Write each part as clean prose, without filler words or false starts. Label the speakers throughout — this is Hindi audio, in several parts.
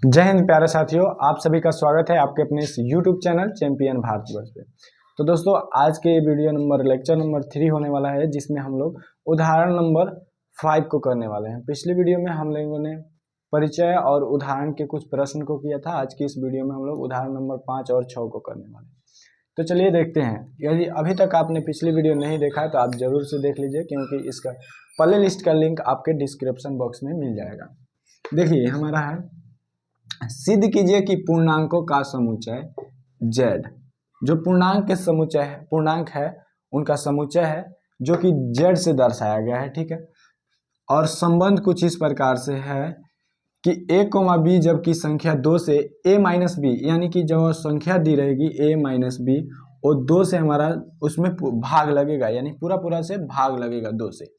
Speaker 1: जय हिंद प्यारे साथियों, आप सभी का स्वागत है आपके अपने इस YouTube चैनल चैंपियन भारतवर्ष पे। तो दोस्तों, आज के वीडियो लेक्चर नंबर 3 होने वाला है, जिसमें हम लोग उदाहरण नंबर 5 को करने वाले हैं। पिछले वीडियो में हम लोगों ने परिचय और उदाहरण के कुछ प्रश्न को किया था। आज की इस वीडियो में हम लोग उदाहरण नंबर 5 और 6 को करने वाले हैं। तो चलिए देखते हैं। यदि अभी तक आपने पिछली वीडियो नहीं देखा है तो आप जरूर से देख लीजिए, क्योंकि इसका प्ले लिस्ट का लिंक आपके डिस्क्रिप्शन बॉक्स में मिल जाएगा। देखिए, हमारा है सिद्ध कीजिए कि पूर्णांकों का समुच्चय z, जो पूर्णांक है उनका समुच्चय है, जो कि z से दर्शाया गया है। ठीक है, और संबंध कुछ इस प्रकार से है कि a, b जबकि संख्या 2 से a माइनस बी, यानी कि जो संख्या दी रहेगी a माइनस बी, और 2 से हमारा उसमें भाग लगेगा, यानी पूरा से भाग लगेगा 2 से।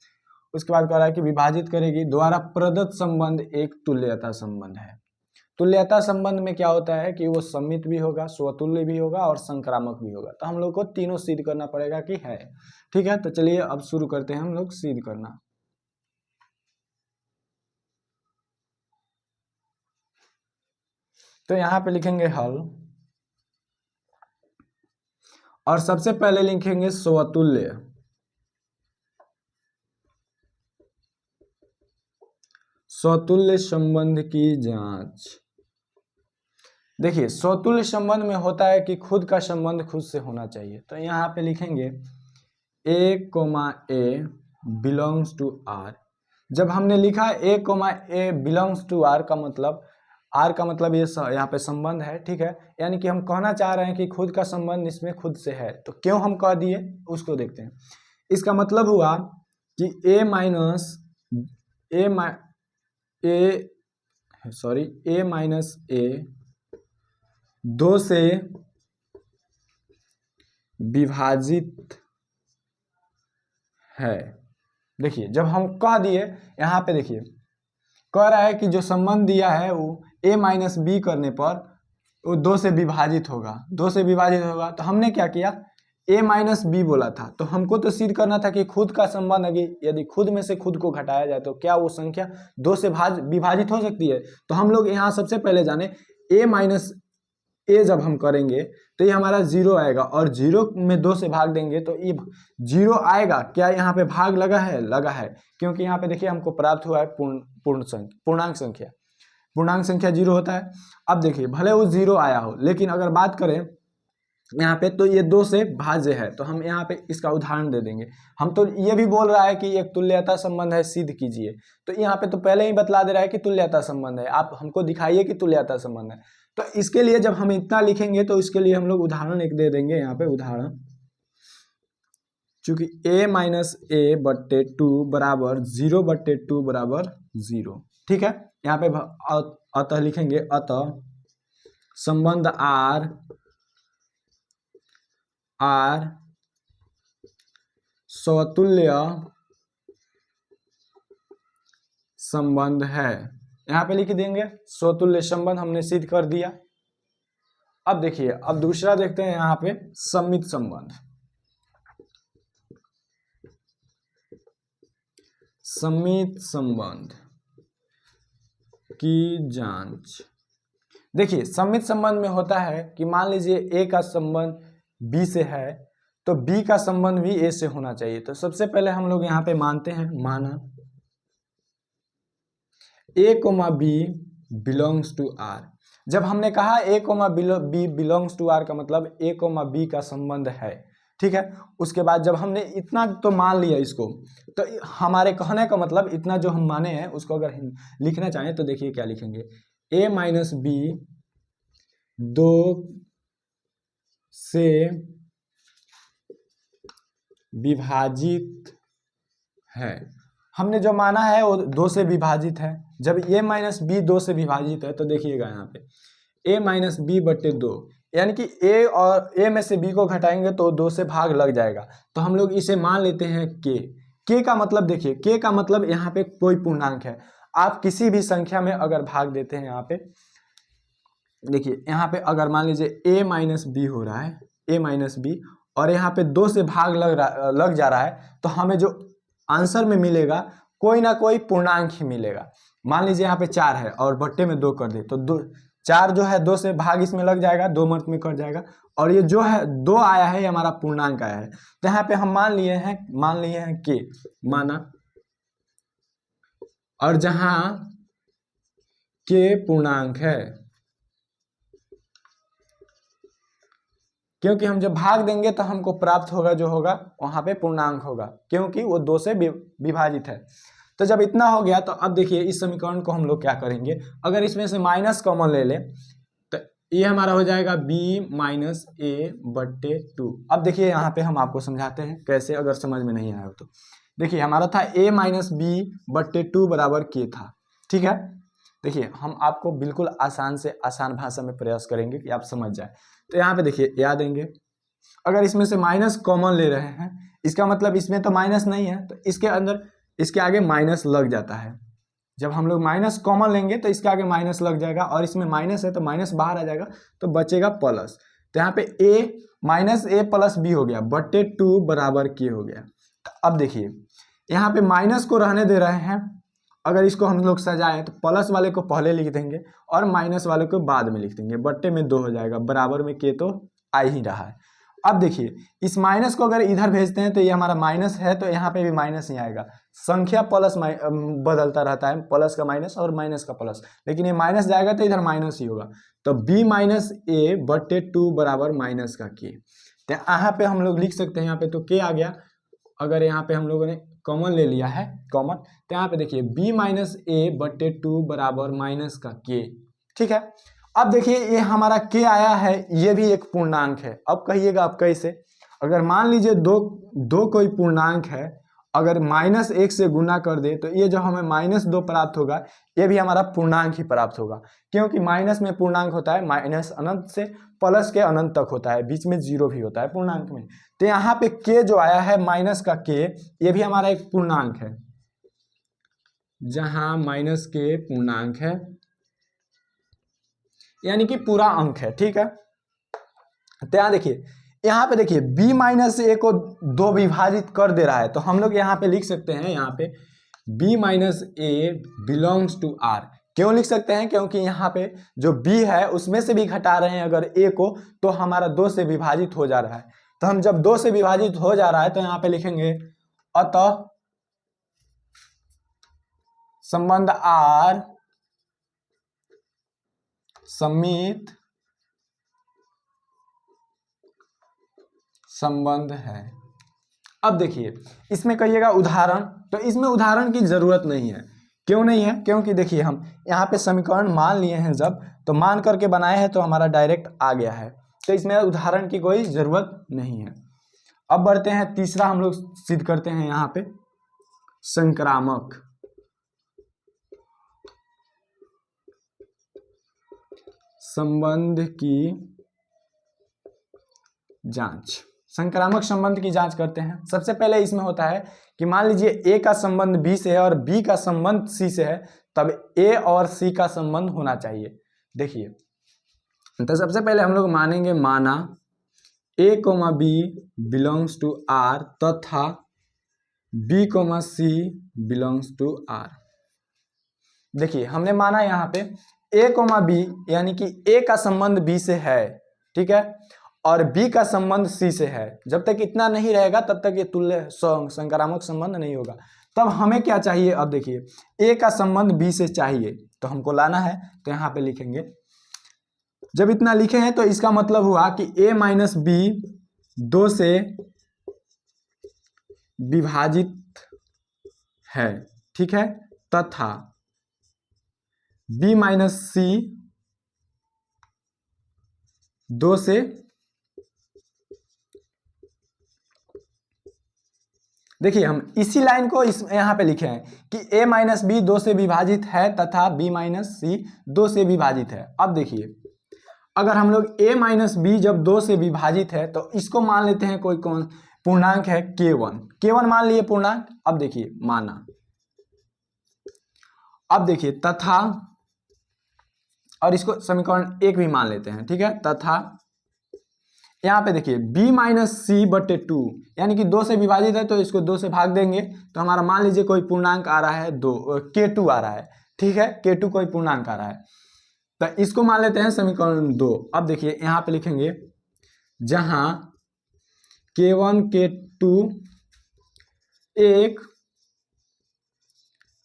Speaker 1: उसके बाद कह रहा है कि विभाजित करेगी द्वारा प्रदत्त संबंध एक तुल्यता संबंध है। तुल्यता संबंध में क्या होता है कि वो सममित भी होगा, स्वतुल्य भी होगा और संक्रामक भी होगा। तो हम लोग को तीनों सिद्ध करना पड़ेगा कि है। ठीक है, तो चलिए अब शुरू करते हैं हम लोग सिद्ध करना। तो यहां पे लिखेंगे हल, और सबसे पहले लिखेंगे स्वतुल्य। स्वतुल्य संबंध की जांच। देखिए, स्वतुल्य संबंध में होता है कि खुद का संबंध खुद से होना चाहिए। तो यहाँ पे लिखेंगे a, बिलोंग्स टू r। जब हमने लिखा a, बिलोंग्स टू r का मतलब ये यहाँ पे संबंध है। ठीक है, यानी कि हम कहना चाह रहे हैं कि खुद का संबंध इसमें खुद से है। तो क्यों हम कह दिए उसको देखते हैं। इसका मतलब हुआ कि a माइनस a 2 से विभाजित है। देखिए, जब हम कह दिए, यहाँ पे देखिए कह रहा है कि जो संबंध दिया है वो a माइनस बी करने पर वो 2 से विभाजित होगा। 2 से विभाजित होगा तो हमने क्या किया, a माइनस बी बोला था। तो हमको तो सिद्ध करना था कि खुद का संबंध यदि खुद में से खुद को घटाया जाए तो क्या वो संख्या 2 से विभाजित हो सकती है। तो हम लोग यहाँ सबसे पहले जाने a माइनस ए जब हम करेंगे तो ये हमारा 0 आएगा, और 0 में 2 से भाग देंगे तो ये 0 आएगा। क्या यहाँ पे भाग लगा है? लगा है, क्योंकि यहाँ पे देखिए हमको प्राप्त हुआ है पूर्णांक संख्या 0 होता है। अब देखिए, भले वो 0 आया हो, लेकिन अगर बात करें यहाँ पे तो ये 2 से भाज्य है। तो हम यहाँ पे इसका उदाहरण दे देंगे। हम तो ये भी बोल रहा है कि एक तुल्यता संबंध है, सिद्ध कीजिए। तो यहाँ पे तो पहले ही बतला दे रहा है कि तुल्यता संबंध है, आप हमको दिखाइए कि तुल्यता संबंध है। तो इसके लिए जब हम इतना लिखेंगे तो इसके लिए हम लोग उदाहरण एक दे देंगे। यहाँ पे उदाहरण, चूंकि a माइनस a बट्टे 2 बराबर 0 बट्टे 2 बराबर 0। ठीक है, यहाँ पे अतः लिखेंगे, अतः संबंध R स्वतुल्य संबंध है। यहाँ पे लिख देंगे स्वतुल्य संबंध हमने सिद्ध कर दिया। अब देखिए, अब दूसरा देखते हैं यहाँ पे सममित संबंध। सममित संबंध की जांच। देखिए, सममित संबंध में होता है कि मान लीजिए a का संबंध b से है तो b का संबंध भी a से होना चाहिए। तो सबसे पहले हम लोग यहाँ पे मानते हैं, माना a, b belongs to r। जब हमने कहा a, b belongs to r का मतलब a, b का संबंध है। ठीक है, उसके बाद जब हमने इतना तो मान लिया इसको, तो हमारे कहने का मतलब इतना जो हम माने हैं उसको अगर लिखना चाहें तो देखिए क्या लिखेंगे, a माइनस बी 2 से विभाजित है। हमने जो माना है वो 2 से विभाजित है। जब a माइनस बी 2 से विभाजित है तो देखिएगा यहाँ पे a माइनस बी बट्टे 2, यानी कि a और a में से b को घटाएंगे तो 2 से भाग लग जाएगा। तो हम लोग इसे मान लेते हैं k का मतलब, देखिए k का मतलब यहाँ पे कोई पूर्णांक है। आप किसी भी संख्या में अगर भाग देते हैं, यहाँ पे देखिए, यहाँ पे अगर मान लीजिए a माइनस बी हो रहा है, a माइनस बी, और यहाँ पे 2 से भाग लग जा रहा है, तो हमें जो आंसर में मिलेगा कोई ना कोई पूर्णांक ही मिलेगा। मान लीजिए यहाँ पे 4 है और बट्टे में 2 कर दे तो 4 जो है 2 से भाग इसमें लग जाएगा, 2 मंथ में कट जाएगा। और ये जो है 2 आया है ये हमारा पूर्णांक आया है, तो यहाँ पे हम मान लिए हैं के माना, और जहां के पूर्णांक है, क्योंकि हम जब भाग देंगे तो हमको प्राप्त होगा जो होगा वहां पे पूर्णांक होगा, क्योंकि वो 2 से विभाजित है। तो जब इतना हो गया तो अब देखिए इस समीकरण को हम लोग क्या करेंगे, अगर इसमें से माइनस कॉमन ले लें तो ये हमारा हो जाएगा b माइनस ए बट्टे 2। अब देखिए यहाँ पे हम आपको समझाते हैं कैसे, अगर समझ में नहीं आया तो देखिए हमारा था a माइनस बी बट्टे 2 बराबर k था, ठीक है। देखिए हम आपको बिल्कुल आसान से आसान भाषा में प्रयास करेंगे कि आप समझ जाए। तो यहाँ पे देखिए याद देंगे, अगर इसमें से माइनस कॉमन ले रहे हैं इसका मतलब इसमें तो माइनस नहीं है, तो इसके अंदर इसके आगे माइनस लग जाता है। जब हम लोग माइनस कॉमन लेंगे तो इसके आगे माइनस लग जाएगा, और इसमें माइनस है तो माइनस बाहर आ जाएगा तो बचेगा प्लस। तो यहाँ पे a minus a plus b हो गया बट्टे 2 बराबर के हो गया। तो अब देखिए यहाँ पे माइनस को रहने दे रहे हैं, अगर इसको हम लोग सजाएं तो प्लस वाले को पहले लिख देंगे और माइनस वाले को बाद में लिख देंगे, बट्टे में 2 हो जाएगा, बराबर में के तो आ ही रहा है। अब देखिए इस माइनस को अगर इधर भेजते हैं तो ये हमारा माइनस है तो यहाँ पे भी माइनस ही आएगा, संख्या प्लस बदलता रहता है, प्लस का माइनस और माइनस का प्लस, लेकिन ये माइनस जाएगा तो इधर माइनस ही होगा। तो b माइनस ए बट्टे 2 बराबर माइनस का के। तो यहाँ पे हम लोग लिख सकते हैं, यहाँ पे तो के आ गया, अगर यहाँ पे हम लोगों ने कॉमन ले लिया है कॉमन, तो यहाँ पे देखिए b माइनस ए बट्टे 2 बराबर माइनस का के, ठीक है। अब देखिए ये हमारा के आया है, ये भी एक पूर्णांक है। अब कहिएगा आप कैसे, अगर मान लीजिए दो कोई पूर्णांक है, अगर माइनस 1 से गुना कर दे तो ये जो हमें माइनस 2 प्राप्त होगा ये भी हमारा पूर्णांक ही प्राप्त होगा, क्योंकि माइनस में पूर्णांक होता है माइनस अनंत से प्लस के अनंत तक होता है, बीच में 0 भी होता है पूर्णांक में। तो यहाँ पे के जो आया है माइनस का के, ये भी हमारा एक पूर्णांक है, जहां माइनस के पूर्णांक है यानी कि पूरा अंक है, ठीक है। तो यहाँ देखिए, यहाँ पे देखिए b माइनस ए को 2 विभाजित कर दे रहा है, तो हम लोग यहाँ पे लिख सकते हैं, यहाँ पे b minus a belongs to r। क्यों लिख सकते हैं, क्योंकि यहाँ पे जो b है उसमें से भी घटा रहे हैं अगर a को, तो हमारा 2 से विभाजित हो जा रहा है। तो हम जब 2 से विभाजित हो जा रहा है तो यहाँ पे लिखेंगे अतः संबंध r समित संबंध है। अब देखिए इसमें कहिएगा उदाहरण, तो इसमें उदाहरण की जरूरत नहीं है। क्यों नहीं है, क्योंकि देखिए हम यहाँ पे समीकरण मान लिए हैं जब, तो मान करके बनाए हैं तो हमारा डायरेक्ट आ गया है, तो इसमें उदाहरण की कोई जरूरत नहीं है। अब बढ़ते हैं, तीसरा हम लोग सिद्ध करते हैं यहाँ पे संक्रामक संबंध की जांच। संक्रामक संबंध की जांच करते हैं। सबसे पहले इसमें होता है कि मान लीजिए ए का संबंध बी से है और बी का संबंध सी से है, तब ए और सी का संबंध होना चाहिए। देखिए तो सबसे पहले हम लोग मानेंगे, माना a comma b belongs to R तथा b comma c belongs to R. देखिए हमने माना यहाँ पे ए कोमा बी यानी कि ए का संबंध बी से है, ठीक है, और बी का संबंध सी से है। जब तक इतना नहीं रहेगा तब तक ये तुल्य संक्रामक संबंध नहीं होगा। तब हमें क्या चाहिए, अब देखिए ए का संबंध बी से चाहिए तो हमको लाना है, तो यहाँ पे लिखेंगे, जब इतना लिखे हैं तो इसका मतलब हुआ कि ए माइनस बी 2 से विभाजित है, ठीक है, तथा b माइनस सी 2 से, देखिए हम इसी लाइन को इस यहाँ पे लिखे हैं कि a माइनस बी 2 से विभाजित है तथा b माइनस सी 2 से विभाजित है। अब देखिए अगर हम लोग a माइनस बी जब 2 से विभाजित है तो इसको मान लेते हैं कोई कौन पूर्णांक है k1 मान लिए पूर्णांक। अब देखिए माना, अब देखिए तथा, और इसको समीकरण 1 भी मान लेते हैं, ठीक है, तथा यहाँ पे देखिए b माइनस सी बटे 2 यानी कि 2 से विभाजित है तो इसको 2 से भाग देंगे तो हमारा मान लीजिए कोई पूर्णांक आ रहा है 2 k2 आ रहा है, ठीक है, K2 कोई पूर्णांक आ रहा है, तो इसको मान लेते हैं समीकरण 2। अब देखिए यहां पे लिखेंगे जहां K1 K2 एक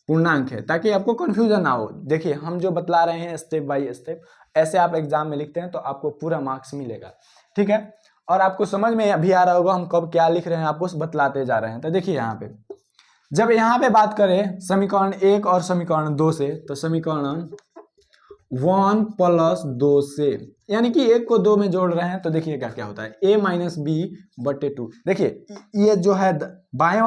Speaker 1: पूर्णांक है, ताकि आपको कंफ्यूजन ना हो। देखिए हम जो बतला रहे हैं स्टेप बाय स्टेप, ऐसे आप एग्जाम में लिखते हैं तो आपको पूरा मार्क्स मिलेगा, ठीक है। और आपको समझ में भी आ रहा होगा हम कब क्या लिख रहे हैं, आपको बतलाते जा रहे हैं। तो देखिए यहाँ पे जब यहाँ पे बात करें समीकरण 1 और समीकरण 2 से, तो समीकरण 1 प्लस 2 से, यानी कि 1 को 2 में जोड़ रहे हैं, तो देखिए क्या क्या होता है, a माइनस बी बटे 2। देखिए ये जो है बाएं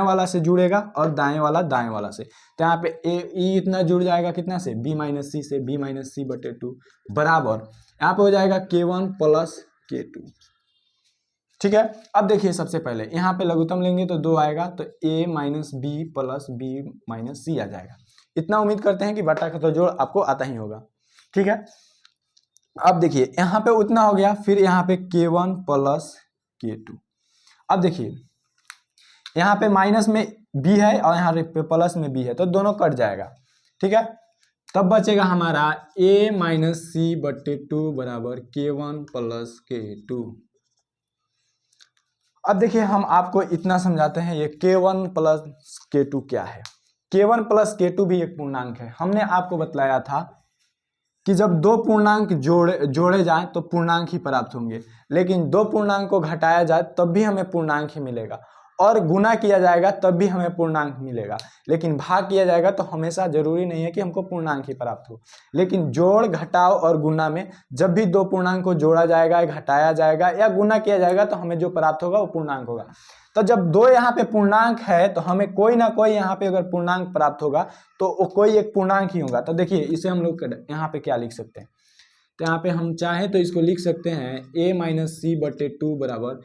Speaker 1: वाला से जुड़ेगा और दाएं वाला से, तो यहाँ पे ए इतना जुड़ जाएगा कितना से, b माइनस सी से, b माइनस सी बटे 2 बराबर यहाँ पे हो जाएगा K1 प्लस K2, ठीक है। अब देखिए सबसे पहले यहाँ पे लघुत्तम लेंगे तो 2 आएगा, तो a minus b plus b minus c आ जाएगा। इतना उम्मीद करते हैं कि बटा का तो जोड़ आपको आता ही होगा, ठीक है। अब देखिए यहाँ पे उतना हो गया, फिर यहाँ पे K1 प्लस K2। अब देखिए यहाँ पे माइनस में b है और यहाँ पे प्लस में b है, तो दोनों कट जाएगा, ठीक है। तब बचेगा हमारा a माइनस सी बटे 2 बराबर K1 प्लस K2। अब देखिए हम आपको इतना समझाते हैं, ये K1 प्लस K2 क्या है। K1 प्लस K2 भी एक पूर्णांक है। हमने आपको बतलाया था कि जब दो पूर्णांक जोड़े जाएं तो पूर्णांक ही प्राप्त होंगे, लेकिन दो पूर्णांक को घटाया जाए तब भी हमें पूर्णांक ही मिलेगा, और गुना किया जाएगा तब भी हमें पूर्णांक मिलेगा, लेकिन भाग किया जाएगा तो हमेशा जरूरी नहीं है कि हमको पूर्णांक ही प्राप्त हो। लेकिन जोड़ घटाव और गुना में जब भी दो पूर्णांक को जोड़ा जाएगा, घटाया जाएगा या गुना किया जाएगा तो हमें जो प्राप्त होगा वो पूर्णांक होगा। तो जब दो यहाँ पे पूर्णांक है तो हमें कोई ना कोई यहाँ पे अगर पूर्णांक प्राप्त होगा तो वो कोई एक पूर्णांक ही होगा। तो देखिए इसे हम लोग यहाँ पे क्या लिख सकते हैं, तो यहाँ पे हम चाहे तो इसको लिख सकते हैं a माइनस सी बटे 2 बराबर,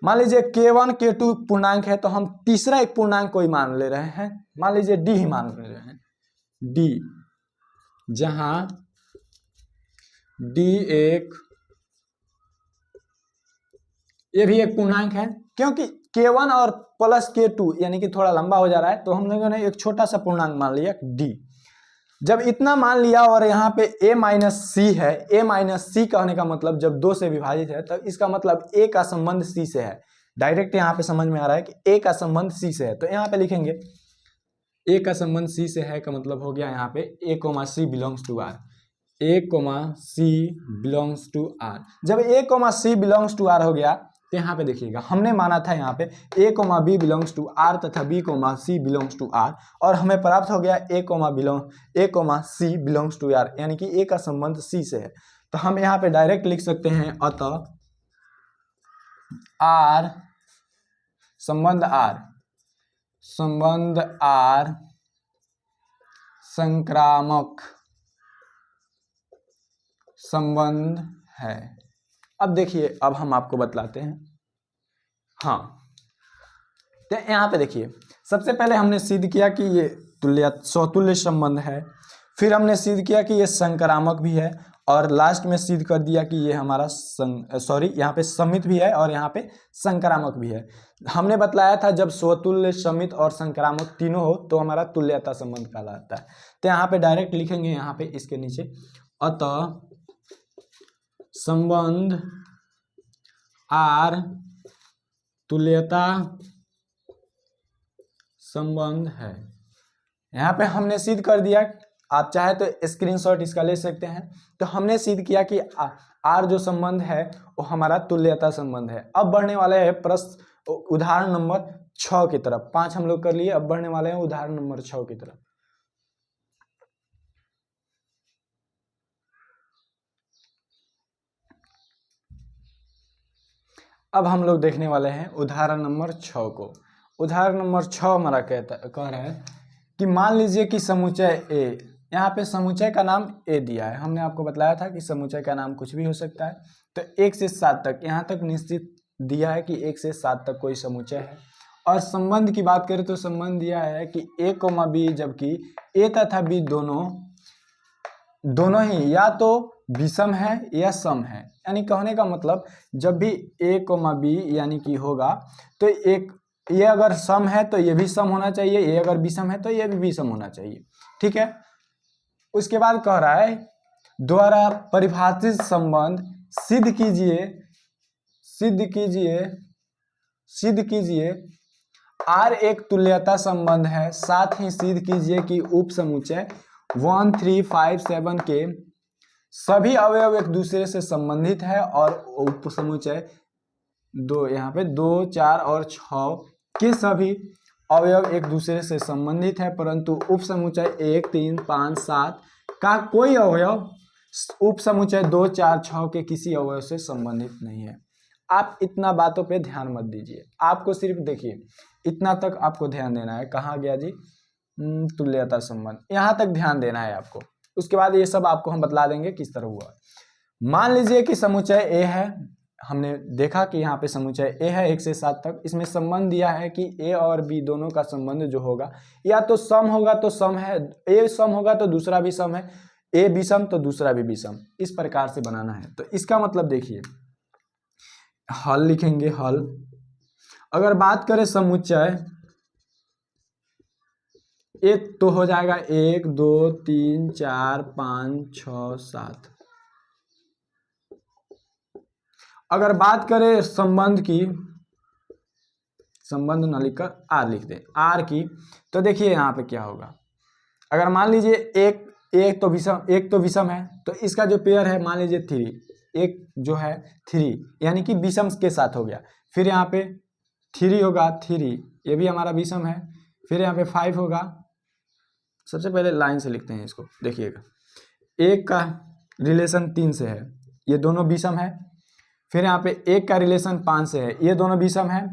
Speaker 1: मान लीजिए K1 K2 पूर्णांक है तो हम तीसरा एक पूर्णांक कोई मान ले रहे हैं, मान लीजिए d ही मान ले रहे हैं, d, जहां d ये भी एक पूर्णांक है, क्योंकि K1 और प्लस K2 यानी कि थोड़ा लंबा हो जा रहा है, तो हम लोगों ने एक छोटा सा पूर्णांक मान लिया d। जब इतना मान लिया और यहाँ पे a माइनस सी है, a माइनस सी कहने का मतलब जब 2 से विभाजित है तो इसका मतलब a का संबंध c से है। डायरेक्ट यहाँ पे समझ में आ रहा है कि a का संबंध c से है, तो यहाँ पे लिखेंगे a का संबंध c से है का मतलब हो गया यहाँ पे a comma c belongs to r, a comma c belongs to r। जब a comma c belongs to r हो गया तो यहाँ पे देखिएगा हमने माना था यहाँ पे a comma b belongs to r तथा b comma c belongs to r, और हमें प्राप्त हो गया a comma c belongs to r, यानी कि a का संबंध c से है। तो हम यहाँ पे डायरेक्ट लिख सकते हैं अतः r संबंध r संक्रामक संबंध है। अब देखिए अब हम आपको बतलाते हैं, हाँ तो यहाँ पे देखिए सबसे पहले हमने सिद्ध किया कि ये स्वतुल्य संबंध है, फिर हमने सिद्ध किया कि ये संक्रामक भी है, और लास्ट में सिद्ध कर दिया कि ये हमारा यहाँ पे समित भी है और यहाँ पे संक्रामक भी है। हमने बतलाया था जब स्वतुल्य, समित और संक्रामक तीनों हो तो हमारा तुल्यता संबंध कहलाता है। तो यहाँ पे डायरेक्ट लिखेंगे यहाँ पे इसके नीचे अतः संबंध R तुल्यता संबंध है। यहाँ पे हमने सिद्ध कर दिया, आप चाहे तो स्क्रीनशॉट इसका ले सकते हैं। तो हमने सिद्ध किया कि R जो संबंध है वो हमारा तुल्यता संबंध है। अब बढ़ने वाले हैं प्रश्न उदाहरण नंबर 6 की तरफ। 5 हम लोग कर लिए, अब बढ़ने वाले हैं उदाहरण नंबर 6 की तरफ। अब हम लोग देखने वाले हैं उदाहरण नंबर 6 को। उदाहरण नंबर 6 हमारा कह रहा है कि मान लीजिए कि समुच्चय A, यहाँ पे समुच्चय का नाम A दिया है। हमने आपको बताया था कि समुच्चय का नाम कुछ भी हो सकता है। तो 1 से 7 तक यहाँ तक निश्चित दिया है कि 1 से 7 तक कोई समुच्चय है। और संबंध की बात करें तो संबंध दिया है कि A, B, जबकि A तथा B दोनों ही या तो विषम है या सम है। यानी कहने का मतलब जब भी A, B यानी कि होगा तो ये अगर सम है तो ये भी सम होना चाहिए, ये अगर विषम है तो ये भी विषम होना चाहिए, ठीक है। उसके बाद कह रहा है द्वारा परिभाषित संबंध सिद्ध कीजिए, सिद्ध कीजिए, सिद्ध कीजिए। R एक तुल्यता संबंध है, साथ ही सिद्ध कीजिए कि उप समुच्चय 1, 3, 5, 7 के सभी अवयव एक दूसरे से संबंधित है और उप समुच्चय दो, यहाँ पे 2, 4 और 6 के सभी अवयव एक दूसरे से संबंधित है, परंतु उप समुच्चय 1, 3, 5, 7 का कोई अवयव उप समुच्चय 2, 4, 6 के किसी अवयव से संबंधित नहीं है। आप इतना बातों पे ध्यान मत दीजिए, आपको सिर्फ देखिए इतना तक आपको ध्यान देना है। कहाँ गया जी तुल्यता संबंध, यहाँ तक ध्यान देना है आपको। उसके बाद ये सब आपको हम बतला देंगे किस तरह हुआ। मान लीजिए कि समुच्चय ए है, हमने देखा कि यहाँ पे समुच्चय ए है 1 से 7 तक। इसमें संबंध दिया है कि ए और बी दोनों का संबंध जो होगा या तो सम होगा तो सम है, ए सम होगा तो दूसरा भी सम है, ए विषम तो दूसरा भी विषम, इस प्रकार से बनाना है। तो इसका मतलब देखिए हल लिखेंगे, हल अगर बात करें समुच्चय एक तो हो जाएगा 1, 2, 3, 4, 5, 6, 7। अगर बात करें संबंध की, संबंध न लिखकर आर लिख दें, आर की, तो देखिए यहाँ पे क्या होगा। अगर मान लीजिए एक तो विषम है, तो इसका जो पेयर है मान लीजिए 3, एक जो है 3 यानी कि विषम के साथ हो गया। फिर यहाँ पे 3 होगा, 3 ये भी हमारा विषम है। फिर यहाँ पे 5 होगा, सबसे पहले लाइन से लिखते हैं इसको, देखिएगा एक का रिलेशन 3 से है, ये दोनों विषम है। फिर यहाँ पे एक का रिलेशन 5 से है, ये दोनों विषम है।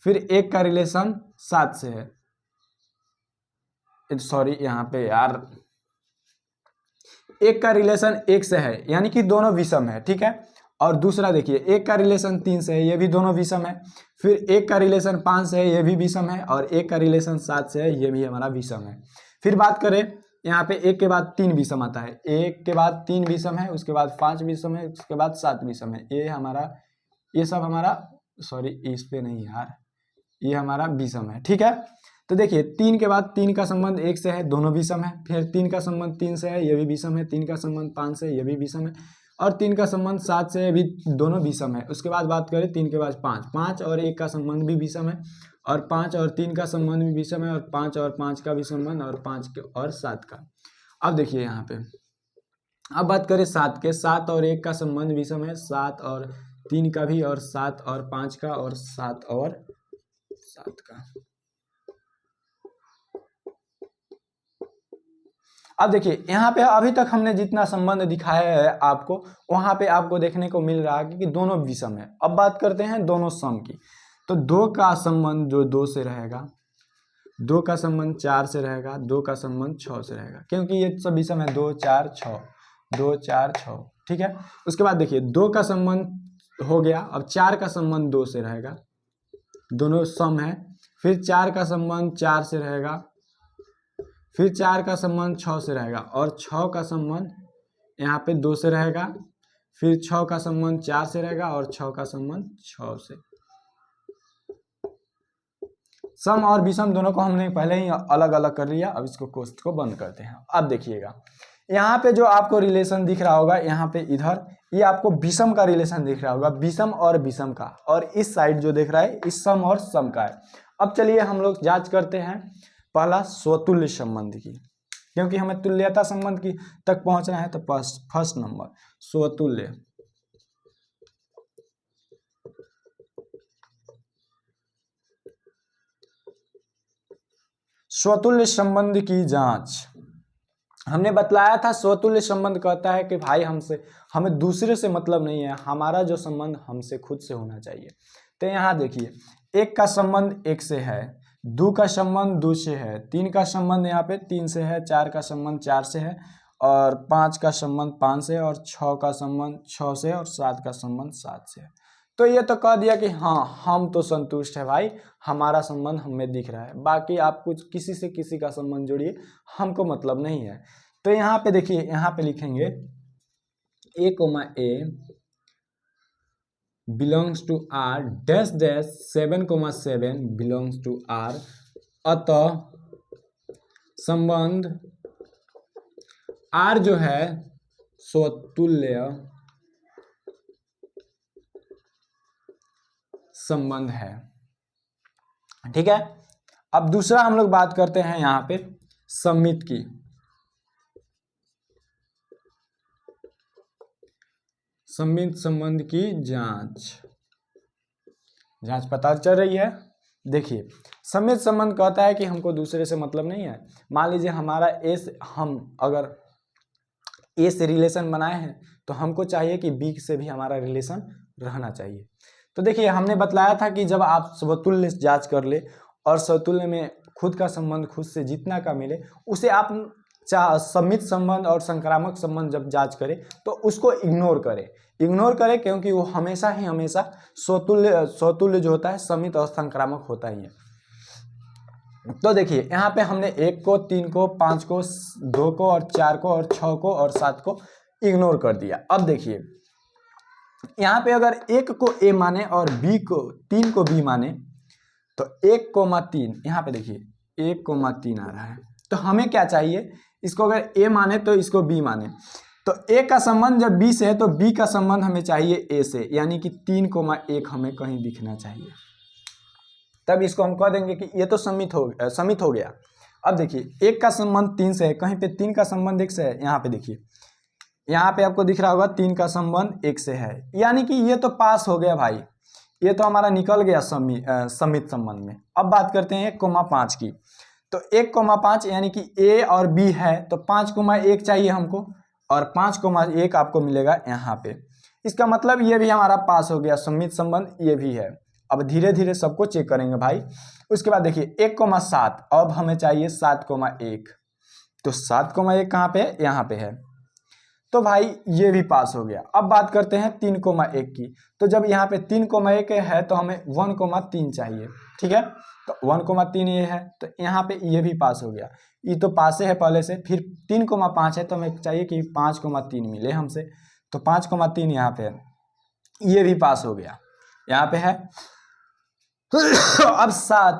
Speaker 1: फिर एक का रिलेशन 7 से है, सॉरी यहाँ पे यार एक का रिलेशन 1 से है यानी कि दोनों विषम है, ठीक है। और दूसरा देखिए एक का रिलेशन 3 से है, ये भी दोनों विषम है। फिर एक का रिलेशन 5 से है, ये भी विषम है। और एक का रिलेशन 7 से है, ये भी हमारा विषम है। फिर बात करें यहाँ पे एक के बाद 3 विषम आता है, एक के बाद 3 विषम है, उसके बाद 5 विषम है, उसके बाद 7 विषम है। ये सब हमारा सॉरी इस पे नहीं यार, ये हमारा विषम है, ठीक है। तो देखिए 3 के बाद 3 का संबंध 1 से है, दोनों विषम है। फिर 3 का संबंध 3 से है, ये भी विषम है। 3 का संबंध 5 से है, ये भी विषम है। और 3 का संबंध 7 से है, भी दोनों विषम है। उसके बाद बात करें 3 के बाद 5 और 1 का संबंध भी विषम है, और 5 और 3 का संबंध भी विषम है, और 5 और 5 का भी संबंध, और 5 और 7 का। अब देखिए यहाँ पे अब बात करें 7 के, 7 और 1 का संबंध विषम है, 7 और 3 का भी, और 7 और 5 का, और 7 और 7 का। अब देखिए यहाँ पे अभी तक हमने जितना संबंध दिखाया है आपको, वहां पे आपको देखने को मिल रहा है कि दोनों विषम है। अब बात करते हैं दोनों सम की। तो 2 का संबंध जो 2 से रहेगा, 2 का संबंध 4 से रहेगा, 2 का संबंध 6 से रहेगा, क्योंकि ये सब विषम है। 2, 4, 6, 2, 4, 6, ठीक है। उसके बाद देखिए 2 का संबंध हो गया, अब 4 का संबंध 2 से रहेगा, दोनों सम है। फिर 4 का संबंध 4 से रहेगा, फिर 4 का संबंध 6 से रहेगा, और 6 का संबंध यहाँ पे 2 से रहेगा। फिर 6 का संबंध 4 से रहेगा, और 6 का संबंध 6 से। सम और विषम दोनों को हमने पहले ही अलग अलग कर लिया। अब इसको कोष्ठ को बंद करते हैं। अब देखिएगा यहाँ पे जो आपको रिलेशन दिख रहा होगा, यहाँ पे इधर ये आपको विषम का रिलेशन दिख रहा होगा, विषम और विषम का। और इस साइड जो दिख रहा है इस सम और सम का है। अब चलिए हम लोग जांच करते हैं पहला स्वतुल्य संबंध की, क्योंकि हमें तुल्यता संबंध की तक पहुंचना है। तो फर्स्ट नंबर स्वतुल्य। स्वतुल्य संबंध की जांच हमने बतलाया था। स्वतुल्य संबंध कहता है कि भाई हमें दूसरे से मतलब नहीं है, हमारा जो संबंध हमसे खुद से होना चाहिए। तो यहाँ देखिए 1 का संबंध 1 से है, 2 का संबंध 2 से है, 3 का संबंध यहाँ पे 3 से है, 4 का संबंध 4 से है, और 5 का संबंध 5 से, और 6 का संबंध 6 से, और 7 का संबंध 7 से है। तो ये तो कह दिया कि हाँ हम तो संतुष्ट है भाई, हमारा संबंध हमें दिख रहा है। बाकी आप कुछ किसी से किसी का संबंध जोड़िए, हमको मतलब नहीं है। तो यहाँ पे देखिए, यहाँ पे लिखेंगे a, belongs to R dash dash 7,7 belongs to R। अतः संबंध आर जो है स्वतुल्य संबंध है। ठीक है, अब दूसरा हम लोग बात करते हैं यहां पे सममित की। सममित संबंध की जांच पता चल रही है। देखिए, सममित संबंध कहता है कि हमको दूसरे से मतलब नहीं है। मान लीजिए हमारा हम अगर ए से रिलेशन बनाए हैं तो हमको चाहिए कि बी से भी हमारा रिलेशन रहना चाहिए। तो देखिए, हमने बतलाया था कि जब आप स्वतुल्य जांच कर ले और स्वतुल्य में खुद का संबंध खुद से जितना का मिले उसे आप सममित संबंध और संक्रामक संबंध जब जांच करें तो उसको इग्नोर करें क्योंकि वो हमेशा स्वतुल्य जो होता है सममित और संक्रामक होता ही है। तो देखिए, यहाँ पे हमने 1 को 3 को 5 को 2 को और 4 को और 6 को और 7 को इग्नोर कर दिया। अब देखिए, यहाँ पे अगर 1 को ए माने और 3 को बी माने तो 1,3 यहाँ पे देखिए 1,3 आ रहा है। तो हमें क्या चाहिए, इसको अगर ए माने तो इसको बी माने, तो ए का संबंध जब बी से है तो बी का संबंध हमें चाहिए ए से, यानी कि 3,1 हमें कहीं दिखना चाहिए। तब इसको हम कह देंगे कि ये तो समित हो गया। अब देखिए, 1 का संबंध 3 से है, कहीं पे 3 का संबंध 1 से है। यहाँ पे देखिए, यहाँ पे आपको दिख रहा होगा 3 का संबंध 1 से है, यानी कि ये तो पास हो गया भाई, ये तो हमारा निकल गया समित संबंध में। अब बात करते हैं 1,5 की। तो 1,5 यानी कि ए और बी है तो 5,1 चाहिए हमको, और 5,1 आपको मिलेगा यहाँ पे। इसका मतलब ये भी हमारा पास हो गया, समित संबंध ये भी है। अब धीरे धीरे सबको चेक करेंगे भाई। उसके बाद देखिए 1,7, अब हमें चाहिए 7,1, तो 7,1 कहाँ पे है, यहाँ पे है, तो भाई ये भी पास हो गया। अब बात करते हैं 3,1 की। तो जब यहाँ पे 3,1 है तो हमें 1,3 चाहिए। ठीक है, तो 1,3 ये है, तो यहाँ पे ये भी पास हो गया, ये तो पास है पहले से। फिर 3,5 है तो हमें चाहिए कि 5,3 मिले हमसे, तो 5,3 यहाँ पे है, ये भी पास हो गया, यहाँ पे है। अब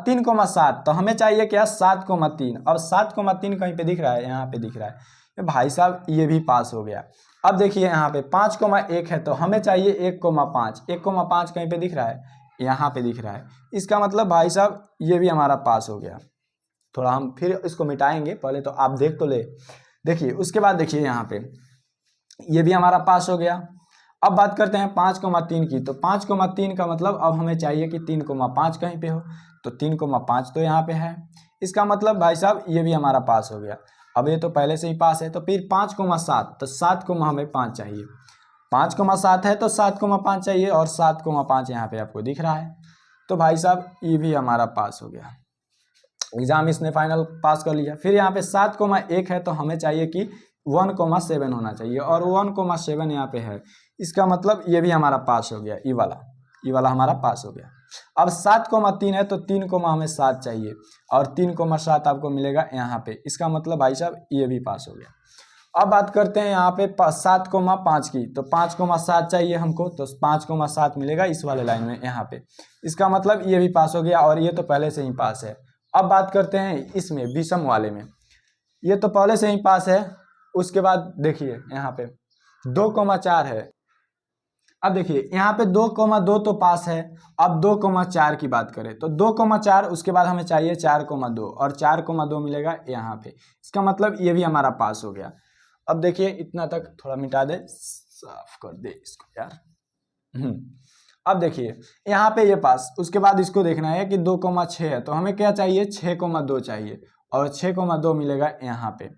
Speaker 1: 3,7, तो हमें चाहिए क्या, 7,3। अब 7,3 कहीं पे दिख रहा है, यहाँ पे दिख रहा है भाई साहब, ये भी पास हो गया। अब देखिए यहाँ पे 5,1 है तो हमें चाहिए 1,5, 1,5 कहीं पे दिख रहा है, यहाँ पे दिख रहा है। इसका मतलब भाई साहब ये भी हमारा पास हो गया। थोड़ा हम फिर इसको मिटाएंगे, पहले तो आप देख तो ले। देखिए उसके बाद देखिए यहाँ पे ये भी हमारा पास हो गया। अब बात करते हैं 5,3 की। तो 5,3 का मतलब अब हमें चाहिए कि 3,5 कहीं पे हो, तो 3,5 तो यहाँ पे है। इसका मतलब भाई साहब ये भी हमारा पास हो गया। अब ये तो पहले से ही पास है। तो फिर 5,7, तो 7,5 चाहिए। 5,7 है तो 7,5 चाहिए, और 7,5 यहाँ पे आपको दिख रहा है। तो भाई साहब ये भी हमारा पास हो गया, एग्जाम इसने फाइनल पास कर लिया। फिर यहाँ पे 7,1 है तो हमें चाहिए कि 1,7 होना चाहिए, और 1,7 यहाँ पे है। इसका मतलब ये भी हमारा पास हो गया, ये वाला हमारा पास हो गया। अब 7,3 है तो 3,7 चाहिए, और 3,7 आपको मिलेगा यहाँ पे। इसका मतलब भाई साहब ये भी पास हो गया। अब बात करते हैं यहाँ पे 7,5 की। तो 5,7 चाहिए हमको, तो 5,7 मिलेगा इस वाले लाइन में यहाँ पे। इसका मतलब ये भी पास हो गया, और ये तो पहले से ही पास है। अब बात करते हैं इसमें विषम वाले में, ये तो पहले से ही पास है। उसके बाद देखिए यहाँ पे 2,4 है। अब देखिए यहाँ पे 2,2 तो पास है। अब 2,4 की बात करें तो 2,4, उसके बाद हमें चाहिए 4,2, और 4,2 मिलेगा यहाँ पे। इसका मतलब ये भी हमारा पास हो गया। अब देखिए इतना तक थोड़ा मिटा दे, साफ कर दे इसको यार। अब देखिए यहाँ पे ये पास, उसके बाद इसको देखना है कि 2,6 है तो हमें क्या चाहिए, 6,2 चाहिए, और 6,2 मिलेगा यहाँ पे।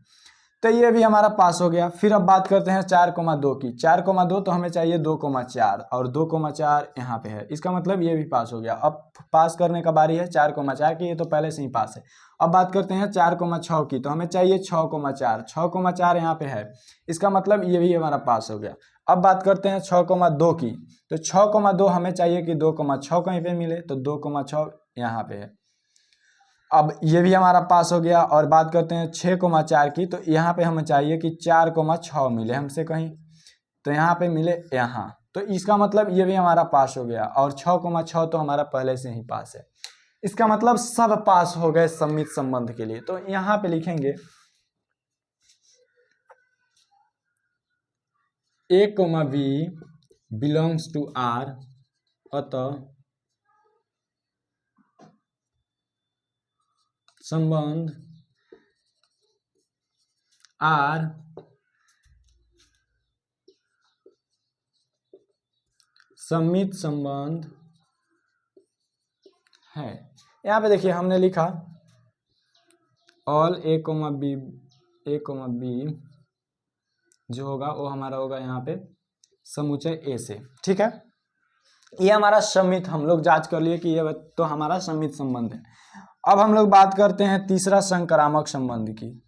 Speaker 1: तो ये भी हमारा पास हो गया। फिर अब बात करते हैं 4,2 की। 4,2 तो हमें चाहिए 2,4, और 2,4 यहाँ पे है। इसका मतलब ये भी पास हो गया। अब पास करने का बारी है 4,4 की, ये तो पहले से ही पास है। अब बात करते हैं 4,6 की। तो हमें चाहिए 6,4, 6,4 यहाँ पे है। इसका मतलब ये भी हमारा पास हो गया। अब बात करते हैं 6,2 की। तो 6,2 हमें चाहिए कि 2,6 कहीं पे मिले, तो 2,6 यहाँ पे है। अब ये भी हमारा पास हो गया। और बात करते हैं 6,4 की। तो यहाँ पे हमें चाहिए कि 4,6 मिले हमसे कहीं, तो यहाँ पे मिले यहाँ, तो इसका मतलब ये भी हमारा पास हो गया। और 6,6 तो हमारा पहले से ही पास है। इसका मतलब सब पास हो गए सममित संबंध के लिए। तो यहाँ पे लिखेंगे a comma b belongs to R, अतः संबंध आर सममित संबंध है। यहाँ पे देखिए हमने लिखा ऑल ए कोमा बी जो होगा वो हमारा होगा यहाँ पे समुच्चय ए से, ठीक है। ये हमारा सममित, हम लोग जांच कर लिए कि ये तो हमारा सममित संबंध है। अब हम लोग बात करते हैं तीसरा संक्रामक संबंध की।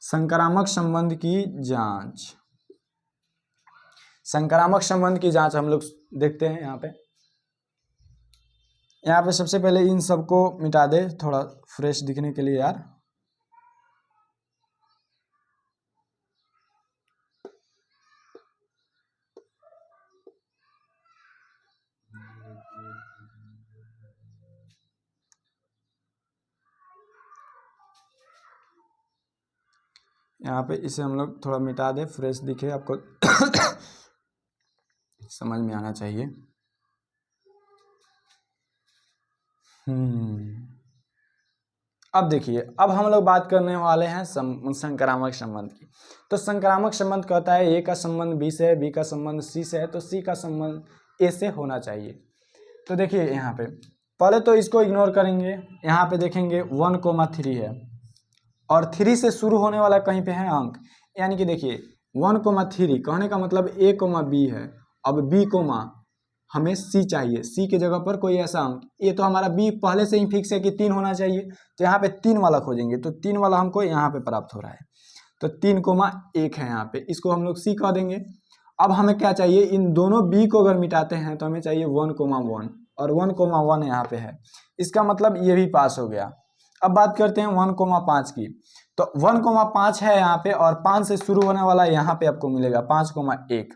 Speaker 1: संक्रामक संबंध की जांच, संक्रामक संबंध की जांच हम लोग देखते हैं। यहाँ पे सबसे पहले इन सबको मिटा दे थोड़ा फ्रेश दिखने के लिए यार। यहाँ पे इसे हम लोग थोड़ा मिटा दे, फ्रेश दिखे आपको समझ में आना चाहिए। अब देखिए, अब हम लोग बात करने वाले हैं संक्रामक संबंध की। तो संक्रामक संबंध कहता है ए का संबंध बी से है, बी का संबंध सी से है, तो सी का संबंध ए से होना चाहिए। तो देखिए यहाँ पे पहले तो इसको इग्नोर करेंगे, यहाँ पे देखेंगे 1,3 है और 3 से शुरू होने वाला कहीं पे है अंक, यानी कि देखिए 1,3 कहने का मतलब ए कोमा बी है। अब बी कोमा हमें सी चाहिए, सी के जगह पर कोई ऐसा अंक, ये तो हमारा बी पहले से ही फिक्स है कि 3 होना चाहिए, तो यहाँ पे 3 वाला खोजेंगे, तो 3 वाला हमको यहाँ पे प्राप्त हो रहा है, तो 3,1 है यहाँ पे, इसको हम लोग सी कह देंगे। अब हमें क्या चाहिए, इन दोनों बी को अगर मिटाते हैं तो हमें चाहिए 1,1 और 1,1 यहाँ पे है, इसका मतलब ये भी पास हो गया। अब बात करते हैं 1,5 की, तो 1,5 है यहाँ पे और 5 से शुरू होने वाला यहाँ पे आपको मिलेगा 5,1।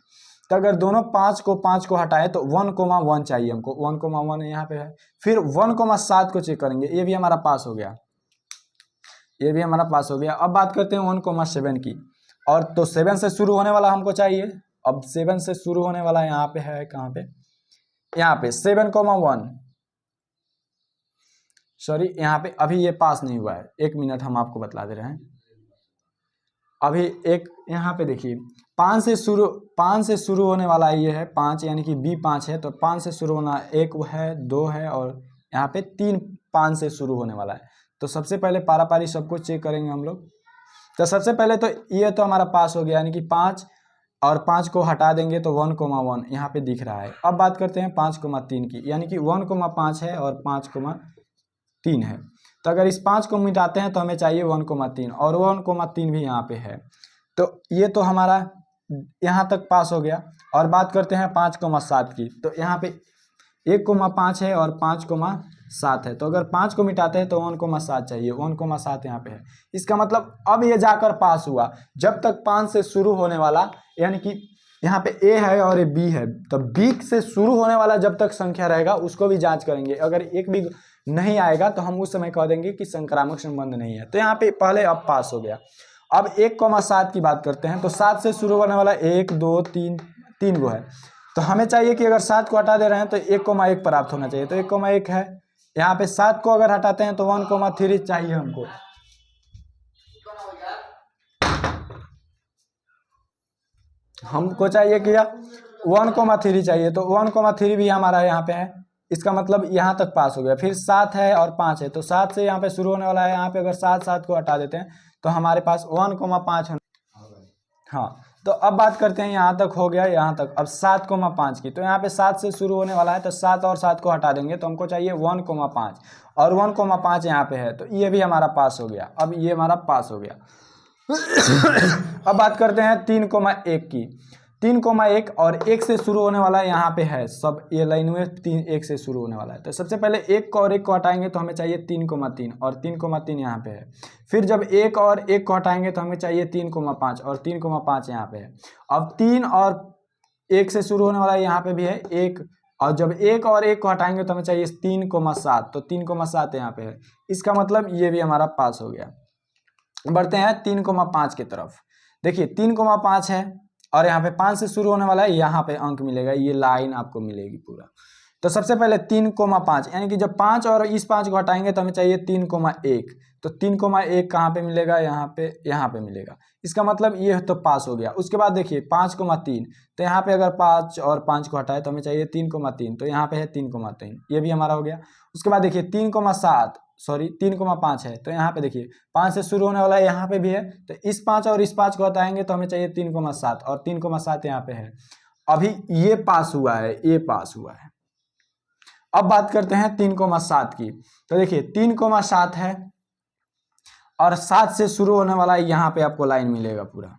Speaker 1: तो अगर दोनों 5 को हटाए तो 1,1 चाहिए हमको, 1,1 यहाँ पे है। फिर 1,7 को चेक करेंगे, ये भी हमारा पास हो गया, ये भी हमारा पास हो गया। अब बात करते हैं 1,7 की, और तो 7 से शुरू होने वाला हमको चाहिए। अब 7 से शुरू होने वाला यहाँ पे है, कहाँ पे, यहाँ पे 7,1, सॉरी यहाँ पे अभी ये पास नहीं हुआ है, 1 मिनट हम आपको बतला दे रहे हैं। अभी एक यहाँ पे देखिए 5 से शुरू होने वाला ये है 5, यानी कि बी 5 है, तो 5 से शुरू होना 1 है, 2 है और यहाँ पे 3 5 से शुरू होने वाला है। तो सबसे पहले पारा पारी सबको चेक करेंगे हम लोग। तो सबसे पहले तो ये तो हमारा पास हो गया, यानी कि 5 और 5 को हटा देंगे तो 1,1 यहाँ पे दिख रहा है। अब बात करते हैं 5,3 की, यानी कि 1,5 है और 5,3 है, तो अगर इस 5 को मिटाते हैं तो हमें चाहिए 1,3 और 1,3 भी यहाँ पे है, तो ये तो हमारा यहाँ तक पास हो गया। और बात करते हैं 5,7 की, तो यहाँ पे 1,5 है और 5,7 है, तो अगर 5 को मिटाते हैं तो 1,7 चाहिए, 1,7 यहाँ पे है। इसका मतलब अब ये जाकर पास हुआ, जब तक 5 से शुरू होने वाला, यानी कि यहाँ पे ए है और ये बी है, तो बी से शुरू होने वाला जब तक संख्या रहेगा उसको भी जांच करेंगे। अगर एक भी नहीं आएगा तो हम उस समय कह देंगे कि संक्रामक संबंध नहीं है। तो यहाँ पे पहले अब पास हो गया। अब 1,7 की बात करते हैं, तो 7 से शुरू होने वाला 1 2 3 गो है, तो हमें चाहिए कि अगर 7 को हटा दे रहे हैं तो 1,1 प्राप्त होना चाहिए, तो 1,1 है। यहाँ पे 7 को अगर हटाते हैं तो 1,3 चाहिए हमको चाहिए कि 1,3 चाहिए, तो 1,3 भी हमारा यहाँ पे है, इसका मतलब यहाँ तक पास हो गया। फिर 7 है और 5 है, तो 7 से यहाँ पे शुरू होने वाला है, यहाँ पे अगर 7 को हटा देते हैं तो हमारे पास 1,5 है। हाँ, तो अब बात करते हैं, यहाँ तक हो गया, यहाँ तक। अब 7,5 की, तो यहाँ पे 7 से शुरू होने वाला है, तो 7 और 7 को हटा देंगे तो हमको चाहिए 1,5 और 1,5 यहाँ पे है, तो ये भी हमारा पास हो गया। अब ये हमारा पास हो गया। अब बात करते हैं 3,1 की, 3,1 और 1 से शुरू होने वाला है, यहाँ पे है सब ये लाइन में 1 से शुरू होने वाला है, तो सबसे पहले 1 को और 1 को हटाएंगे तो हमें चाहिए 3,3 और 3,3 यहाँ पे है। फिर जब 1 और 1 को हटाएंगे तो हमें चाहिए 3,5 और 3,5 यहाँ पे है। अब 3 और 1 से शुरू होने वाला है, यहाँ पे भी है 1 और जब एक और एक को हटाएंगे तो हमें चाहिए 3,7, तो 3,7 यहाँ पे है। इसका मतलब ये भी हमारा पास हो गया। बढ़ते हैं 3,5 की तरफ। देखिए 3,5 है और यहाँ पे 5 से शुरू होने वाला है, यहाँ पे अंक मिलेगा, ये लाइन आपको मिलेगी पूरा। तो सबसे पहले 3,5 यानी कि जब 5 और इस 5 को हटाएंगे तो हमें चाहिए 3,1, तो 3,1 कहाँ पे मिलेगा, यहाँ पे मिलेगा। इसका मतलब ये तो पास हो गया। उसके बाद देखिए 5,3, तो यहाँ पे अगर 5 और 5 को हटाए तो हमें चाहिए 3,3, तो यहाँ पे है 3,3, ये भी हमारा हो गया। उसके बाद देखिए 3,5 है, तो यहाँ पे देखिए 5 से शुरू होने वाला है, यहाँ पे भी है, तो इस 5 और इस 5 को हटाएंगे तो हमें चाहिए 3,7, और 3,7 यहाँ पे है। अभी ये पास हुआ है, ये पास हुआ है। अब बात करते हैं 3,7 की। तो देखिए 3,7 है और 7 से शुरू होने वाला है, यहाँ पे आपको लाइन मिलेगा पूरा।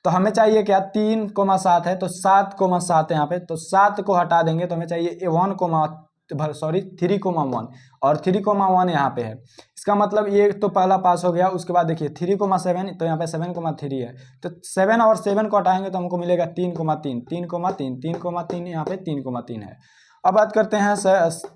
Speaker 1: तो हमें चाहिए क्या, 3,7 है तो 7,7 यहाँ पे, तो 7 को हटा देंगे तो हमें चाहिए 3,1 और 3,1 यहाँ पे है। इसका मतलब ये तो पहला पास हो गया। उसके बाद देखिए 3,7, तो यहाँ पे 7,3 है, तो 7 और 7 को हटाएंगे तो हमको मिलेगा 3,3 यहाँ पे 3,3 है। अब बात करते हैं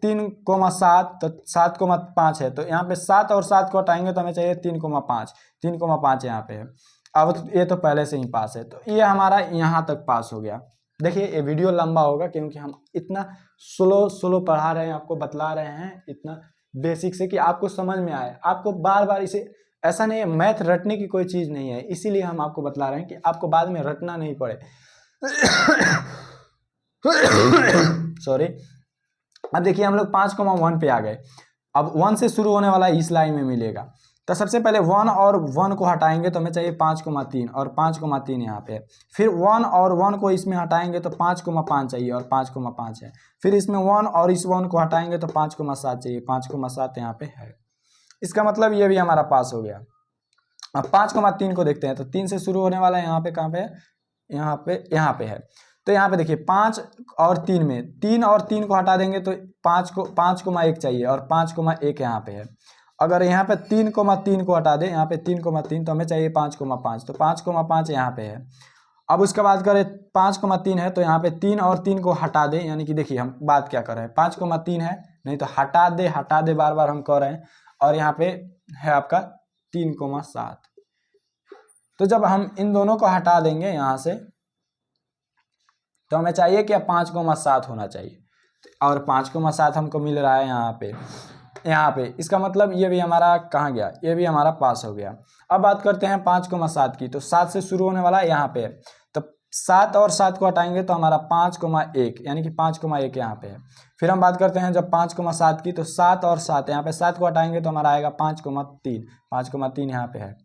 Speaker 1: 3,7, तो 7,5 है, तो यहाँ पे 7 और 7 को हटाएंगे तो हमें चाहिए 3,5 यहाँ पे है। अब ये तो पहले से ही पास है, तो ये हमारा यहाँ तक पास हो गया। देखिए ये वीडियो लंबा होगा क्योंकि हम इतना स्लो पढ़ा रहे हैं, आपको बतला रहे हैं इतना बेसिक से कि आपको समझ में आए। आपको बार बार इसे, ऐसा नहीं है मैथ रटने की कोई चीज़ नहीं है, इसीलिए हम आपको बतला रहे हैं कि आपको बाद में रटना नहीं पड़े। सॉरी। अब देखिए हम लोग 5,1 पे आ गए। अब 1 से शुरू होने वाला इस लाइन में मिलेगा, तो सबसे पहले 1 और 1 को हटाएंगे तो हमें चाहिए 5,3 और 5,3 यहाँ पे है। फिर 1 और 1 को इसमें हटाएंगे तो 5,5 चाहिए और 5,5 है। फिर इसमें 1 और इस 1 को हटाएंगे तो 5,7 चाहिए, 5,7 यहाँ पे है। इसका मतलब ये भी हमारा पास हो गया। अब 5,3 को देखते हैं, तो 3 से शुरू होने वाला है, यहाँ पे कहाँ पे है, यहाँ पे है। तो यहाँ पे देखिए 5 और 3 में 3 और 3 को हटा देंगे तो 5,1 चाहिए और 5,1 यहाँ पे है। अगर यहाँ पे 3,3 को हटा दें, यहाँ पे 3,3, तो हमें चाहिए 5,5, तो 5,5 यहाँ पे है। अब उसके बाद करें 5,3 है, तो यहाँ पे 3 और 3 को हटा दें, यानी कि देखिए हम बात क्या कर रहे हैं, 5,3 है, नहीं तो हटा दे बार बार हम कर रहे हैं, और यहाँ पे है आपका 3,7। तो जब हम इन दोनों को हटा देंगे यहाँ से, तो हमें चाहिए क्या, 5,7 होना चाहिए, और 5,7 हमको मिल रहा है यहाँ पे। इसका मतलब ये भी हमारा कहाँ गया, ये भी हमारा पास हो गया। अब बात करते हैं 5,7 की। तो 7 से शुरू होने वाला है, यहाँ पे है, तो 7 और 7 को हटाएंगे तो हमारा 5,1 यानी कि 5,1 यहाँ पे है। फिर हम बात करते हैं जब 5,7 की, तो 7 और 7, यहाँ पे 7 को हटाएंगे तो हमारा आएगा 5,3 यहाँ पे है।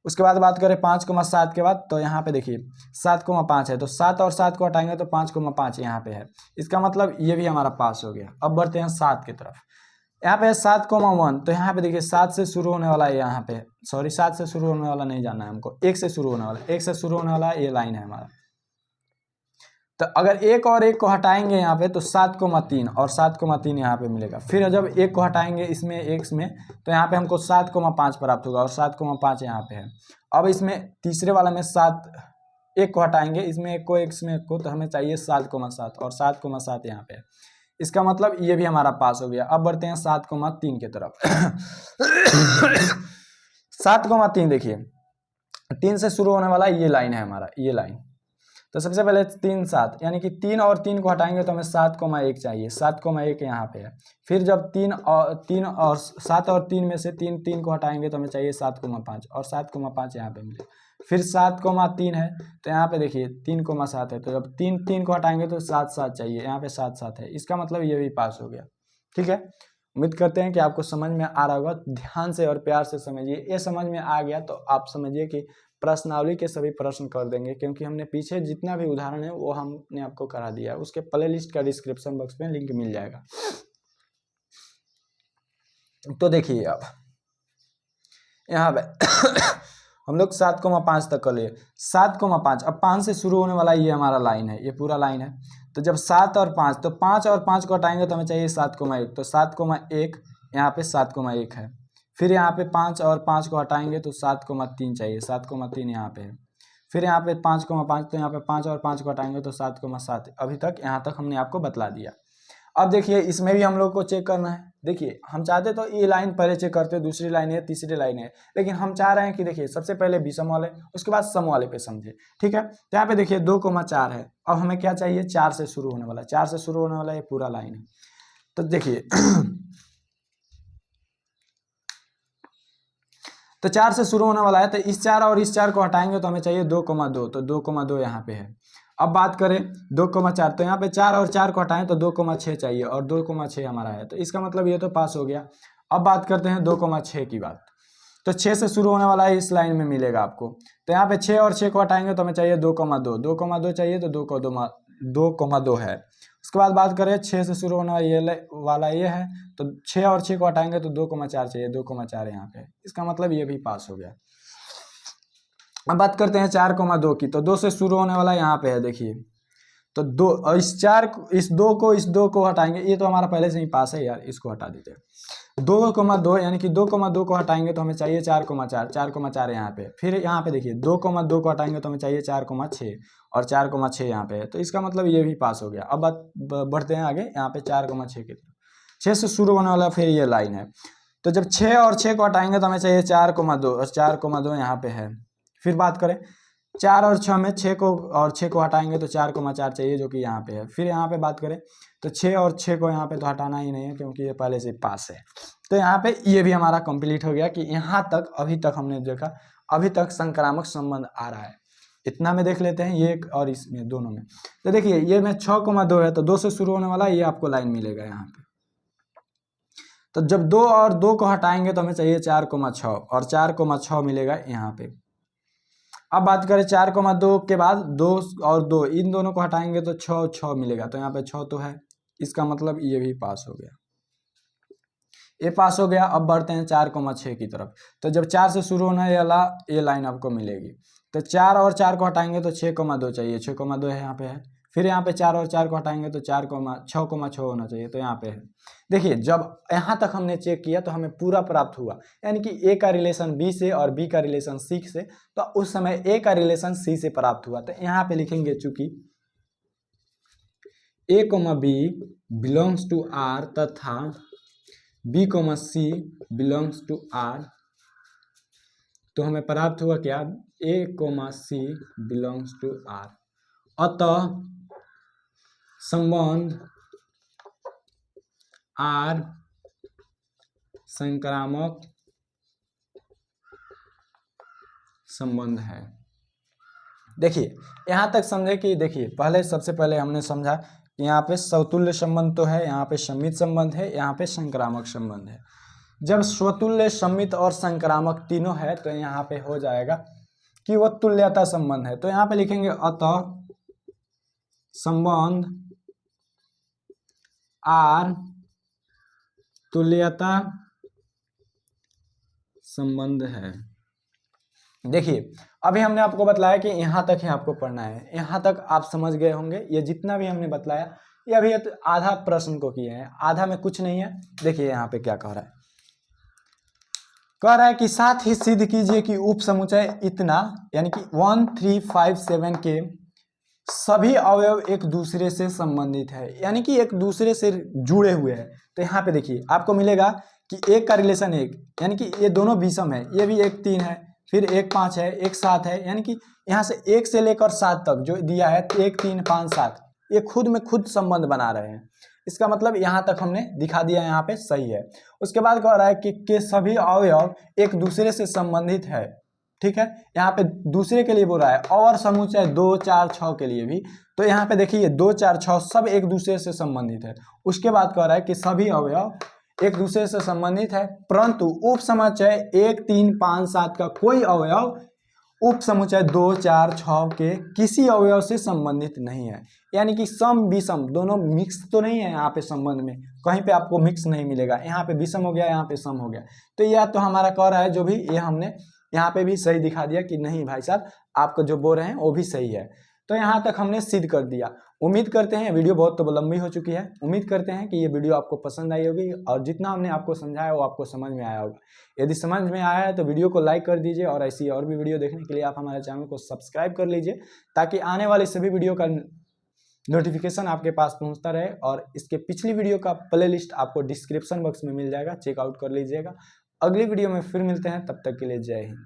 Speaker 1: उसके बाद बात करें 5,7 के बाद, तो यहाँ पे देखिए 7,5 है, तो 7 और 7 को हटाएंगे तो 5,5 यहाँ पे है। इसका मतलब ये भी हमारा पास हो गया। अब बढ़ते हैं 7 की तरफ। यहाँ पे 7,1, तो यहाँ पे देखिए 7 से शुरू होने वाला है, यहाँ पे सॉरी 7 से शुरू होने वाला नहीं जानना है हमको, 1 से शुरू होने वाला है, 1 से शुरू होने वाला है, ये लाइन है हमारा। तो अगर 1 और 1 को हटाएंगे यहाँ पे तो 7,3 और 7,3 यहाँ पे मिलेगा। फिर जब 1 को हटाएंगे इसमें 1 में, तो यहाँ पे हमको 7,5 प्राप्त होगा और 7,5 यहाँ पे है। अब इसमें तीसरे वाला में 1 को हटाएंगे, इसमें 1 को, इसमें 1 को, तो हमें चाहिए 7,7 और 7,7 यहाँ पे है। इसका मतलब ये भी हमारा पास हो गया। अब बढ़ते हैं 7,3 की तरफ। 7,3 देखिए 3 से शुरू होने वाला ये लाइन है हमारा, ये लाइन। तो सबसे पहले 3, 7 यानी कि 3 और 3 को हटाएंगे तो हमें 7,1 चाहिए, 7,1 यहाँ पे है। फिर जब 3 और 7 और 3 में से 3 को हटाएंगे तो हमें चाहिए 7,5 और 7,5 यहाँ पे मिले। फिर 7,3 है, तो यहाँ पे देखिए 3,7 है, तो जब 3 को हटाएंगे तो 7 चाहिए, यहाँ पे 7 है। इसका मतलब ये भी पास हो गया। ठीक है, उम्मीद करते हैं कि आपको समझ में आ रहा होगा। ध्यान से और प्यार से समझिए। ये समझ में आ गया तो आप समझिए कि प्रश्नावली के सभी प्रश्न कर देंगे, क्योंकि हमने पीछे जितना भी उदाहरण है वो हमने आपको करा दिया है। उसके प्लेलिस्ट का डिस्क्रिप्शन बॉक्स में लिंक मिल जाएगा। तो देखिए अब यहाँ पे हम लोग 7,5 तक कर लिए। 7,5, अब 5 से शुरू होने वाला ये हमारा लाइन है, ये पूरा लाइन है। तो जब 7 और 5, तो 5 और 5 को हटाएंगे तो हमें चाहिए 7,1, तो 7,1 यहाँ पे 7,1 है। फिर यहाँ पे 5 और 5 को हटाएंगे तो 7,3 चाहिए, 7,3 यहाँ पे है। फिर यहाँ पे 5,5, तो यहाँ पे 5 और 5 को हटाएंगे तो 7,7। अभी तक यहाँ तक हमने आपको बतला दिया। अब देखिए इसमें भी हम लोग को चेक करना है। देखिए हम चाहते तो ये लाइन पहले चेक करते, दूसरी लाइन है, तीसरी लाइन है, लेकिन हम चाह रहे हैं कि देखिए सबसे पहले विषम वाले उसके बाद सम वाले पे समझे। ठीक है, तो यहाँ पे देखिए 2,4 है। अब हमें क्या चाहिए, 4 से शुरू होने वाला, 4 से शुरू होने वाला ये पूरा लाइन है। तो देखिए तो 4 से शुरू होने वाला है, तो इस 4 और इस 4 को हटाएंगे तो हमें चाहिए 2,2, तो 2,2 यहाँ पे है। अब बात करें 2,4, तो यहाँ पे 4 और 4 को हटाएं तो 2,6 चाहिए, और 2,6 हमारा है, तो इसका मतलब ये तो पास हो गया। अब बात करते हैं 2,6 की बात। तो 6 से शुरू होने वाला है, इस लाइन में मिलेगा आपको। तो यहाँ पे 6 और 6 को हटाएंगे तो हमें चाहिए 2,2, 2,2 चाहिए, तो 2,2 है। उसके बाद बात करें 6 से शुरू होने वाला ये है, तो 6 और 6 को हटाएंगे तो 2,4 चाहिए, 2,4 यहाँ पे, इसका मतलब ये भी पास हो गया। अब बात करते हैं 4,2 की, तो 2 से शुरू होने वाला यहाँ पे है, देखिए तो 2 और इस 2 को हटाएंगे, ये तो हमारा पहले से ही पास है यार, इसको हटा दीजिए। 2,2 यानी कि 2,2 को हटाएंगे तो हमें चाहिए 4,4, 4,4 यहाँ पे। फिर यहाँ पे देखिए 2,2 को हटाएंगे तो हमें चाहिए 4,6, और 4,6 यहाँ पे है, तो इसका मतलब ये भी पास हो गया। अब बात बढ़ते हैं आगे, यहाँ पे 4,6 की तरफ, 6 से शुरू होने वाला फिर ये लाइन है। तो जब 6 और 6 को हटाएंगे तो हमें चाहिए 4,2, और 4,2 यहाँ पे है। फिर बात करें 4 और 6 में 6 को हटाएंगे तो 4,4 चाहिए, जो कि यहाँ पे है। फिर यहाँ पे बात करें तो 6 और 6 को यहाँ पे तो हटाना ही नहीं है, क्योंकि ये पहले से पास है। तो यहाँ पे ये भी हमारा कंप्लीट हो गया कि यहाँ तक अभी तक हमने देखा, अभी तक संक्रामक संबंध आ रहा है। इतना में देख लेते हैं ये और इसमें दोनों में। तो देखिए ये में 6,2 है, तो 2 से शुरू होने वाला ये आपको लाइन मिलेगा यहाँ पे। तो जब 2 और 2 को हटाएंगे तो हमें चाहिए 4,6, और 4,6 मिलेगा यहाँ पे। अब बात करें 4,2 के बाद 2 और 2 इन दोनों को हटाएंगे तो 6 मिलेगा, तो यहाँ पे 6 तो है, इसका मतलब ये भी पास हो गया, ये पास हो गया। अब बढ़ते हैं 4,6 की तरफ। तो जब 4 से शुरू होने वाला ये लाइन आपको मिलेगी, तो 4 और 4 को हटाएंगे तो 6,2 चाहिए, 6,2 है यहाँ पे है। फिर यहाँ पे 4 और 4 को हटाएंगे तो 6,6 होना चाहिए, तो यहाँ पे है। देखिए जब यहाँ तक हमने चेक किया तो हमें पूरा प्राप्त हुआ, यानी कि ए का रिलेशन बी से और बी का रिलेशन सी से, तो उस समय ए का रिलेशन सी से प्राप्त हुआ। तो यहाँ पे लिखेंगे चूंकि A, B belongs to R तथा B, C belongs to R, तो हमें प्राप्त हुआ क्या, A, C belongs to R. अतः संबंध आर संक्रामक संबंध है। देखिए यहाँ तक समझे कि देखिए पहले सबसे पहले हमने समझा कि यहाँ पे स्वतुल्य संबंध तो है, यहाँ पे सम्मित संबंध है, यहाँ पे संक्रामक संबंध है। जब स्वतुल्य, सम्मित और संक्रामक तीनों है तो यहाँ पे हो जाएगा कि वो तुल्यता संबंध है। तो यहाँ पे लिखेंगे अतः संबंध आर तुल्यता संबंध है। देखिए अभी हमने आपको बतलाया कि यहाँ तक ही आपको पढ़ना है, यहाँ तक आप समझ गए होंगे। ये जितना भी हमने बतलाया ये अभी आधा प्रश्न को किए हैं, आधा में कुछ नहीं है। देखिए यहाँ पे क्या कह रहा है, कह रहा है कि साथ ही सिद्ध कीजिए कि उप समुच्चय इतना, यानी कि 1 3 5 7 के सभी अवयव एक दूसरे से संबंधित है, यानी कि एक दूसरे से जुड़े हुए हैं। तो यहाँ पे देखिए आपको मिलेगा कि एक का रिलेशन एक, यानी कि ये दोनों विषम है, ये भी एक 3 है, फिर एक 5 है, एक 7 है, यानी कि यहाँ से 1 से लेकर 7 तक जो दिया है 1 3 5 7, ये खुद में खुद संबंध बना रहे हैं। इसका मतलब यहाँ तक हमने दिखा दिया, यहाँ पे सही है। उसके बाद कह रहा है कि के सभी अवयव एक दूसरे से संबंधित है। ठीक है, यहाँ पे दूसरे के लिए बोल रहा है, और समुच्चय 2 4 6 के लिए भी। तो यहाँ पे देखिए 2 4 6 सब एक दूसरे से संबंधित है। उसके बाद कह रहा है कि सभी अवयव एक दूसरे से संबंधित है, परंतु उप समुच्चय 1 3 5 7 का कोई अवयव उप समुच्चय 2 4 6 के किसी अवयव से संबंधित नहीं है। यानी कि सम विषम दोनों मिक्स तो नहीं है यहाँ पे संबंध में, कहीं पे आपको मिक्स नहीं मिलेगा। यहाँ पे विषम हो गया, यहाँ पे सम हो गया। तो यह तो हमारा कह रहा है जो भी, ये हमने यहाँ पे भी सही दिखा दिया कि नहीं भाई साहब आपको जो बोल रहे हैं वो भी सही है। तो यहाँ तक हमने सिद्ध कर दिया। उम्मीद करते हैं वीडियो बहुत तो लंबी हो चुकी है, उम्मीद करते हैं कि ये वीडियो आपको पसंद आई होगी और जितना हमने आपको समझाया वो आपको समझ में आया होगा। यदि समझ में आया है तो वीडियो को लाइक कर दीजिए, और ऐसी और भी वीडियो देखने के लिए आप हमारे चैनल को सब्सक्राइब कर लीजिए, ताकि आने वाली सभी वीडियो का नोटिफिकेशन आपके पास पहुंचता रहे। और इसके पिछली वीडियो का प्लेलिस्ट आपको डिस्क्रिप्शन बॉक्स में मिल जाएगा, चेकआउट कर लीजिएगा। अगली वीडियो में फिर मिलते हैं, तब तक के लिए जय हिंद।